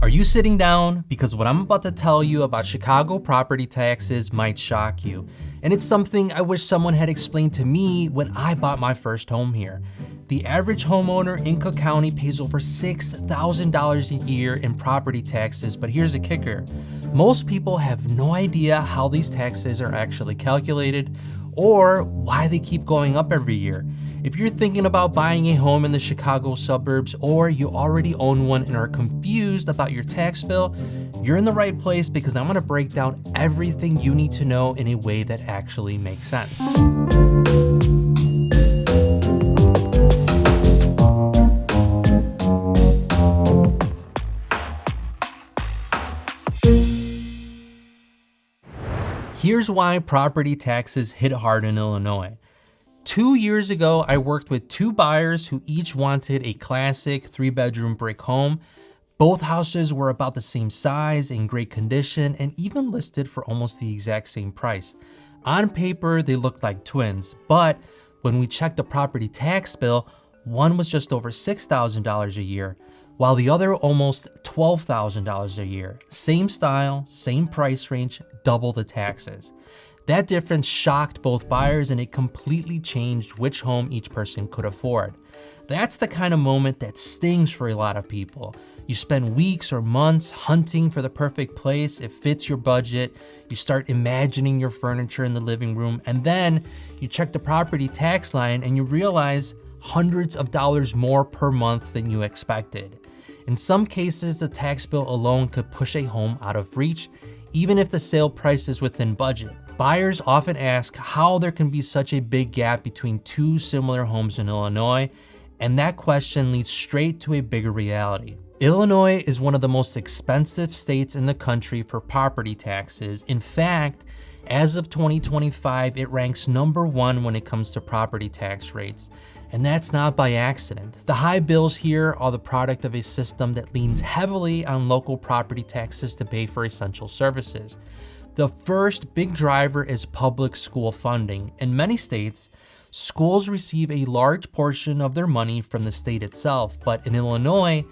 Are you sitting down? Because what I'm about to tell you about Chicago property taxes might shock you. And it's something I wish someone had explained to me when I bought my first home here. The average homeowner in Cook County pays over $6,000 a year in property taxes, but here's the kicker. Most people have no idea how these taxes are actually calculated or why they keep going up every year. If you're thinking about buying a home in the Chicago suburbs, or you already own one and are confused about your tax bill, you're in the right place because I'm gonna break down everything you need to know in a way that actually makes sense. Here's why property taxes hit hard in Illinois. 2 years ago, I worked with two buyers who each wanted a classic 3-bedroom brick home. Both houses were about the same size, in great condition, and even listed for almost the exact same price. On paper, they looked like twins, but when we checked the property tax bill, one was just over $6,000 a year, while the other almost $12,000 a year. Same style, same price range, double the taxes. That difference shocked both buyers, and it completely changed which home each person could afford. That's the kind of moment that stings for a lot of people. You spend weeks or months hunting for the perfect place, it fits your budget, you start imagining your furniture in the living room, and then you check the property tax line and you realize hundreds of dollars more per month than you expected. In some cases, the tax bill alone could push a home out of reach, even if the sale price is within budget. Buyers often ask how there can be such a big gap between two similar homes in Illinois, and that question leads straight to a bigger reality. Illinois is one of the most expensive states in the country for property taxes. In fact, as of 2025, it ranks number 1 when it comes to property tax rates. And that's not by accident. The high bills here are the product of a system that leans heavily on local property taxes to pay for essential services. The first big driver is public school funding. In many states, schools receive a large portion of their money from the state itself, but in Illinois,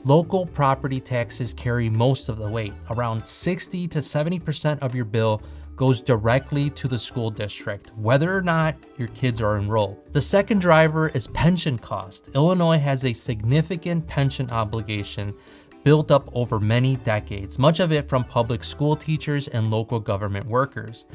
local property taxes carry most of the weight. Around 60 to 70% of your bill goes directly to the school district, whether or not your kids are enrolled. The second driver is pension cost. Illinois has a significant pension obligation built up over many decades, much of it from public school teachers and local government workers.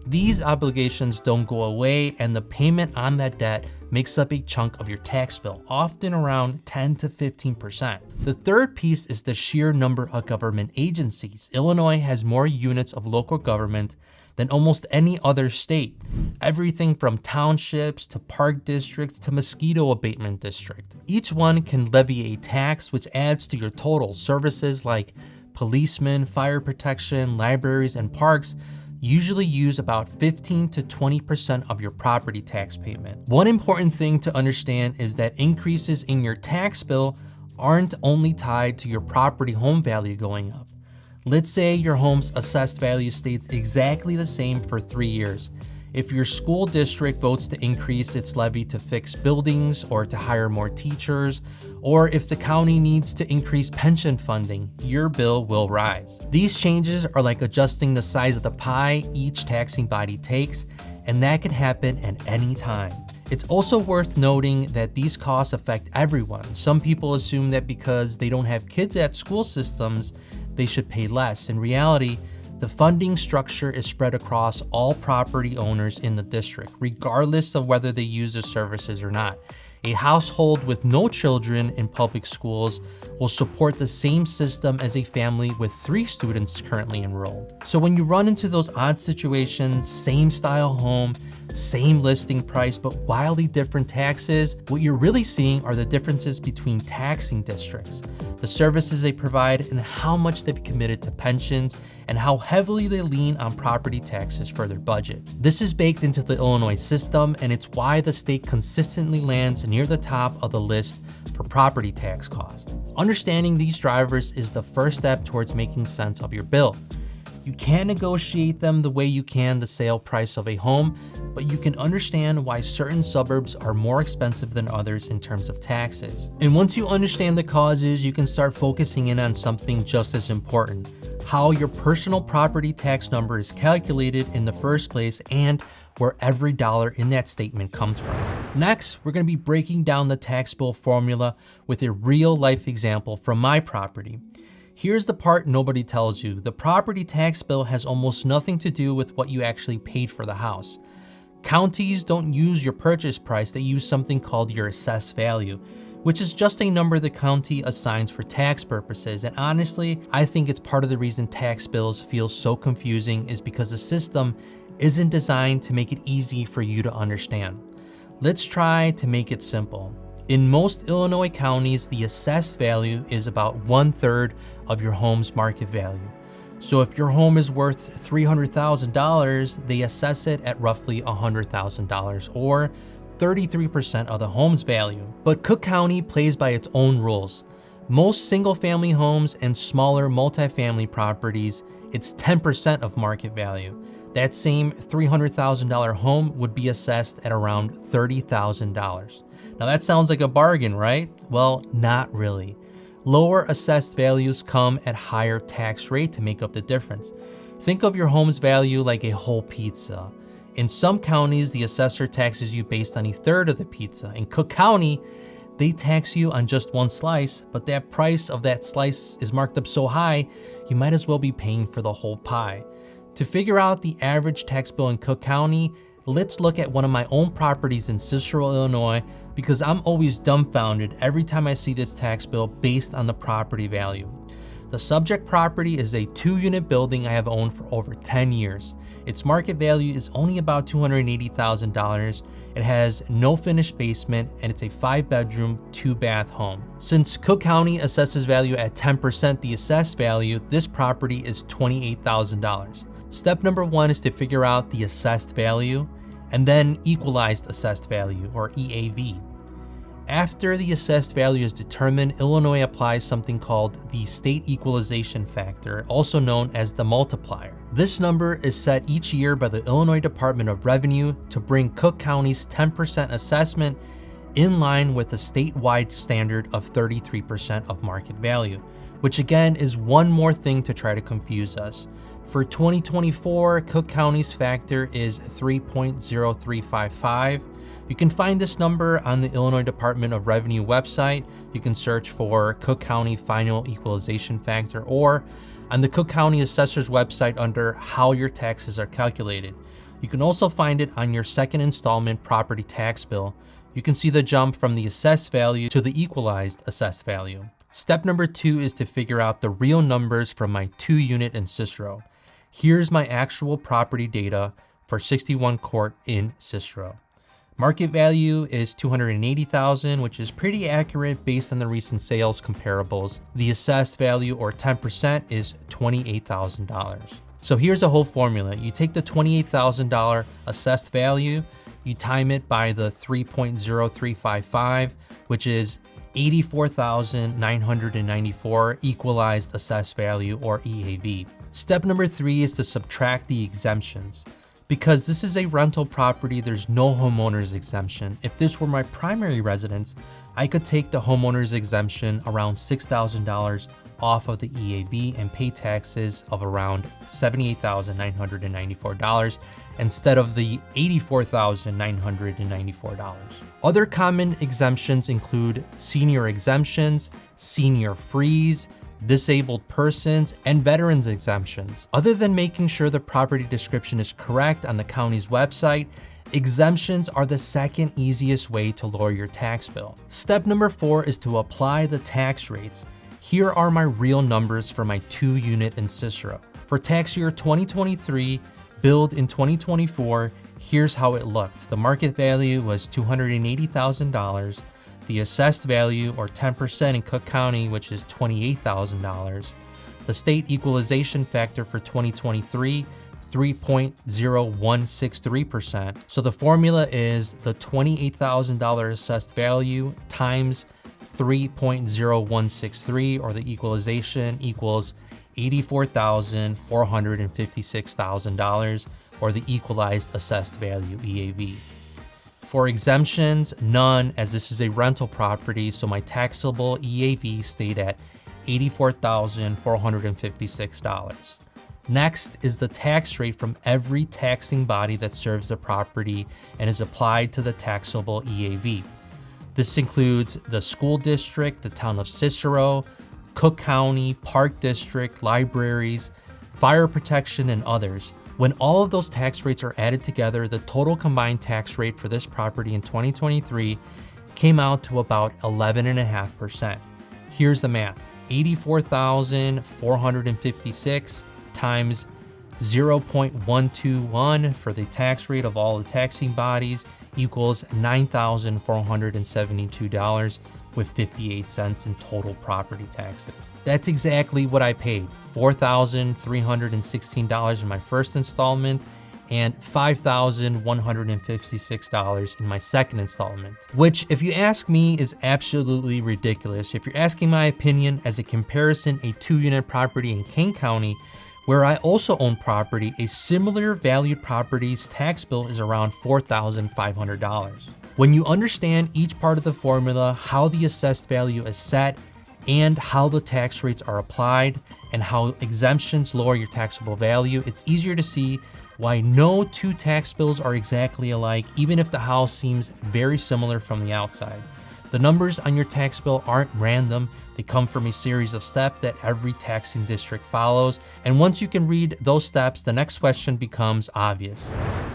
These obligations don't go away, and the payment on that debt makes up a chunk of your tax bill, often around 10 to 15%. The third piece is the sheer number of government agencies. Illinois has more units of local government than almost any other state. Everything from townships to park districts to mosquito abatement district. Each one can levy a tax which adds to your total. Services like policemen, fire protection, libraries, and parks usually use about 15 to 20% of your property tax payment. One important thing to understand is that increases in your tax bill aren't only tied to your property home value going up. Let's say your home's assessed value stays exactly the same for 3 years. If your school district votes to increase its levy to fix buildings or to hire more teachers, or if the county needs to increase pension funding, your bill will rise. These changes are like adjusting the size of the pie each taxing body takes, and that can happen at any time. It's also worth noting that these costs affect everyone. Some people assume that because they don't have kids at school systems, they should pay less. In reality, the funding structure is spread across all property owners in the district, regardless of whether they use the services or not. A household with no children in public schools will support the same system as a family with 3 students currently enrolled. So when you run into those odd situations, same style home, same listing price, but wildly different taxes, what you're really seeing are the differences between taxing districts, the services they provide, and how much they've committed to pensions, and how heavily they lean on property taxes for their budget. This is baked into the Illinois system, and it's why the state consistently lands near the top of the list for property tax cost. Understanding these drivers is the first step towards making sense of your bill. You can't negotiate them the way you can the sale price of a home, but you can understand why certain suburbs are more expensive than others in terms of taxes. And once you understand the causes, you can start focusing in on something just as important: how your personal property tax number is calculated in the first place and where every dollar in that statement comes from. Next, we're going to be breaking down the tax bill formula with a real life example from my property. Here's the part nobody tells you. The property tax bill has almost nothing to do with what you actually paid for the house. Counties don't use your purchase price, they use something called your assessed value, which is just a number the county assigns for tax purposes. And honestly, I think it's part of the reason tax bills feel so confusing is because the system isn't designed to make it easy for you to understand. Let's try to make it simple. In most Illinois counties, the assessed value is about 1/3 of your home's market value. So if your home is worth $300,000, they assess it at roughly $100,000 or 33% of the home's value. But Cook County plays by its own rules. Most single-family homes and smaller multifamily properties, it's 10% of market value. That same $300,000 home would be assessed at around $30,000. Now that sounds like a bargain, right? Well, not really. Lower assessed values come at higher tax rate to make up the difference. Think of your home's value like a whole pizza. In some counties, the assessor taxes you based on 1/3 of the pizza. In Cook County, they tax you on just one slice, but that price of that slice is marked up so high, you might as well be paying for the whole pie. To figure out the average tax bill in Cook County, let's look at one of my own properties in Cicero, Illinois, because I'm always dumbfounded every time I see this tax bill based on the property value. The subject property is a 2-unit building I have owned for over 10 years. Its market value is only about $280,000. It has no finished basement, and it's a 5-bedroom, 2-bath home. Since Cook County assesses value at 10% the assessed value, this property is $28,000. Step number 1 is to figure out the assessed value and then equalized assessed value, or EAV. After the assessed value is determined, Illinois applies something called the state equalization factor, also known as the multiplier. This number is set each year by the Illinois Department of Revenue to bring Cook County's 10% assessment in line with the statewide standard of 33% of market value, which again is one more thing to try to confuse us. For 2024, Cook County's factor is 3.0355. You can find this number on the Illinois Department of Revenue website. You can search for Cook County Final Equalization Factor, or on the Cook County Assessor's website under How Your Taxes Are Calculated. You can also find it on your second installment property tax bill. You can see the jump from the assessed value to the equalized assessed value. Step number 2 is to figure out the real numbers from my 2-unit in Cicero. Here's my actual property data for 61 Court in Cicero. Market value is $280,000, which is pretty accurate based on the recent sales comparables. The assessed value, or 10%, is $28,000. So here's a whole formula. You take the $28,000 assessed value, you time it by the 3.0355, which is 84,994 equalized assessed value, or EAV. Step number 3 is to subtract the exemptions. Because this is a rental property, there's no homeowner's exemption. If this were my primary residence, I could take the homeowner's exemption around $6,000 off of the EAV and pay taxes of around $78,994 instead of the $84,994. Other common exemptions include senior exemptions, senior freeze, disabled persons, and veterans exemptions. Other than making sure the property description is correct on the county's website, exemptions are the second easiest way to lower your tax bill. Step number 4 is to apply the tax rates. Here are my real numbers for my 2-unit in Cicero. For tax year 2023, billed in 2024, here's how it looked. The market value was $280,000. The assessed value, or 10% in Cook County, which is $28,000. The state equalization factor for 2023, 3.0163%. So the formula is the $28,000 assessed value times 3.0163, or the equalization equals $84,456,000, or the equalized assessed value, EAV. For exemptions, none, as this is a rental property, so my taxable EAV stayed at $84,456. Next is the tax rate from every taxing body that serves the property and is applied to the taxable EAV. This includes the school district, the town of Cicero, Cook County, Park District, libraries, fire protection, and others. When all of those tax rates are added together, the total combined tax rate for this property in 2023 came out to about 11.5%. Here's the math. 84,456 times 0.121 for the tax rate of all the taxing bodies equals $9,472 with 58 cents in total property taxes. That's exactly what I paid, $4,316 in my first installment and $5,156 in my second installment, which, if you ask me, is absolutely ridiculous. If you're asking my opinion, as a comparison, a 2-unit property in Kane County, where I also own property, a similar valued property's tax bill is around $4,500. When you understand each part of the formula, how the assessed value is set, and how the tax rates are applied, and how exemptions lower your taxable value, it's easier to see why no two tax bills are exactly alike, even if the house seems very similar from the outside. The numbers on your tax bill aren't random. They come from a series of steps that every taxing district follows. And once you can read those steps, the next question becomes obvious.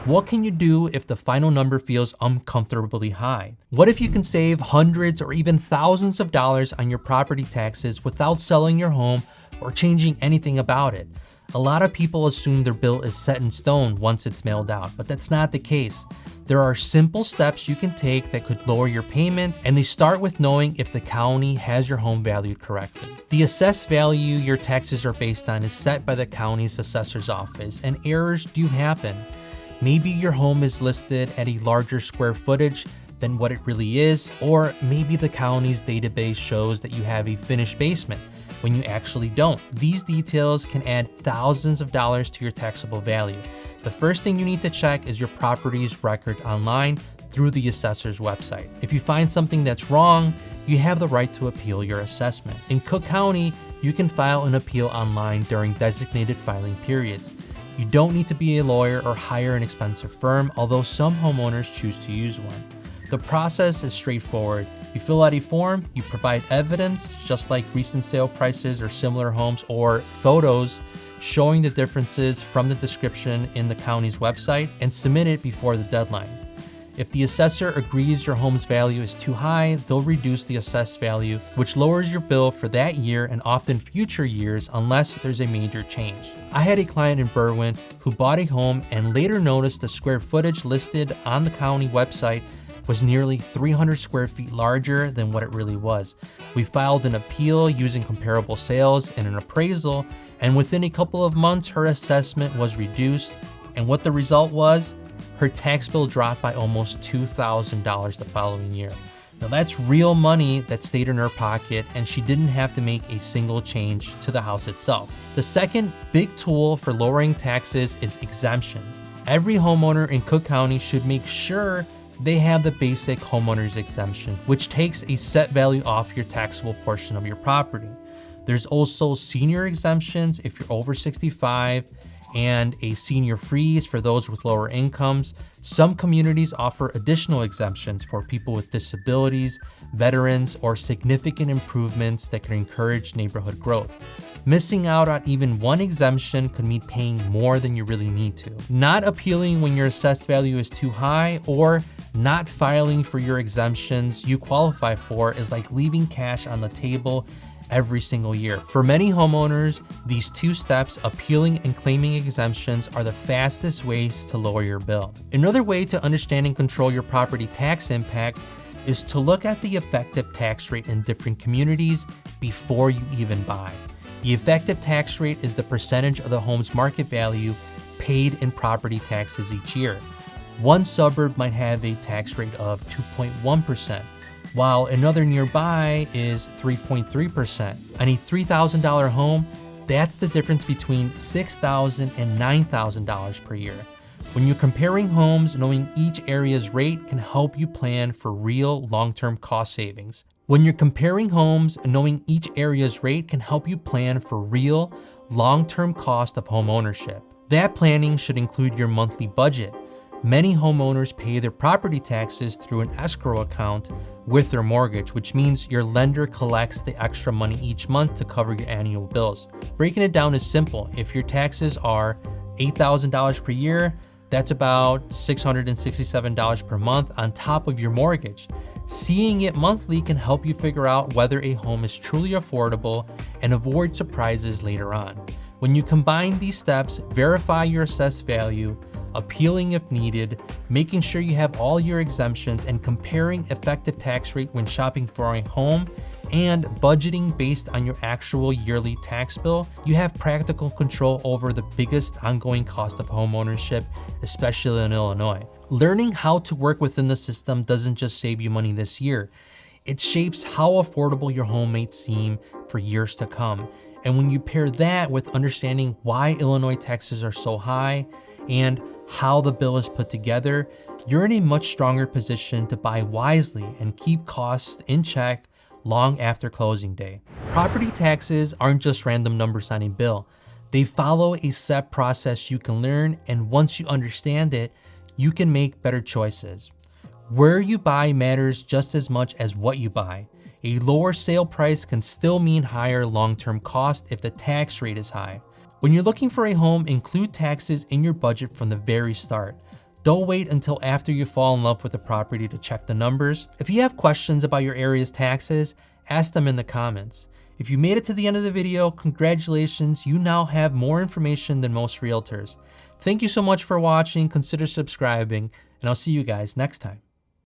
What can you do if the final number feels uncomfortably high? What if you can save hundreds or even thousands of dollars on your property taxes without selling your home or changing anything about it? A lot of people assume their bill is set in stone once it's mailed out, but that's not the case. There are simple steps you can take that could lower your payment, and they start with knowing if the county has your home valued correctly. The assessed value your taxes are based on is set by the county's assessor's office, and errors do happen. Maybe your home is listed at a larger square footage than what it really is, or maybe the county's database shows that you have a finished basement when you actually don't. These details can add thousands of dollars to your taxable value. The first thing you need to check is your property's record online through the assessor's website. If you find something that's wrong, you have the right to appeal your assessment. In Cook County, you can file an appeal online during designated filing periods. You don't need to be a lawyer or hire an expensive firm, although some homeowners choose to use one. The process is straightforward. You fill out a form, you provide evidence, just like recent sale prices or similar homes, or photos showing the differences from the description in the county's website, and submit it before the deadline. If the assessor agrees your home's value is too high, they'll reduce the assessed value, which lowers your bill for that year and often future years unless there's a major change. I had a client in Berwyn who bought a home and later noticed the square footage listed on the county website was nearly 300 square feet larger than what it really was. We filed an appeal using comparable sales and an appraisal, and within a couple of months, her assessment was reduced. And what the result was, her tax bill dropped by almost $2,000 the following year. Now that's real money that stayed in her pocket, and she didn't have to make a single change to the house itself. The second big tool for lowering taxes is exemption. Every homeowner in Cook County should make sure they have the basic homeowner's exemption, which takes a set value off your taxable portion of your property. There's also senior exemptions if you're over 65, and a senior freeze for those with lower incomes. Some communities offer additional exemptions for people with disabilities, veterans, or significant improvements that can encourage neighborhood growth. Missing out on even one exemption could mean paying more than you really need to. Not appealing when your assessed value is too high, or not filing for your exemptions you qualify for, is like leaving cash on the table every single year. For many homeowners, these two steps, appealing and claiming exemptions, are the fastest ways to lower your bill. Another way to understand and control your property tax impact is to look at the effective tax rate in different communities before you even buy. The effective tax rate is the percentage of the home's market value paid in property taxes each year. One suburb might have a tax rate of 2.1%, while another nearby is 3.3%. On a $3,000 home, That's the difference between $6,000 and $9,000 per year. When you're comparing homes, knowing each area's rate can help you plan for real long-term cost savings. When you're comparing homes, knowing each area's rate can help you plan for real long-term cost of home ownership. That planning should include your monthly budget. Many homeowners pay their property taxes through an escrow account with their mortgage, which means your lender collects the extra money each month to cover your annual bills. Breaking it down is simple. If your taxes are $8,000 per year, that's about $667 per month on top of your mortgage. Seeing it monthly can help you figure out whether a home is truly affordable and avoid surprises later on. When you combine these steps, verify your assessed value, appealing if needed, making sure you have all your exemptions, and comparing effective tax rate when shopping for a home, and budgeting based on your actual yearly tax bill, you have practical control over the biggest ongoing cost of homeownership, especially in Illinois. Learning how to work within the system doesn't just save you money this year, it shapes how affordable your home may seem for years to come. And when you pair that with understanding why Illinois taxes are so high and how the bill is put together, you're in a much stronger position to buy wisely and keep costs in check long after closing day. Property taxes aren't just random numbers on a bill. They follow a set process you can learn, and once you understand it, you can make better choices. Where you buy matters just as much as what you buy. A lower sale price can still mean higher long-term cost if the tax rate is high. When you're looking for a home, include taxes in your budget from the very start. Don't wait until after you fall in love with the property to check the numbers. If you have questions about your area's taxes, ask them in the comments. If you made it to the end of the video, congratulations, you now have more information than most realtors. Thank you so much for watching, consider subscribing, and I'll see you guys next time.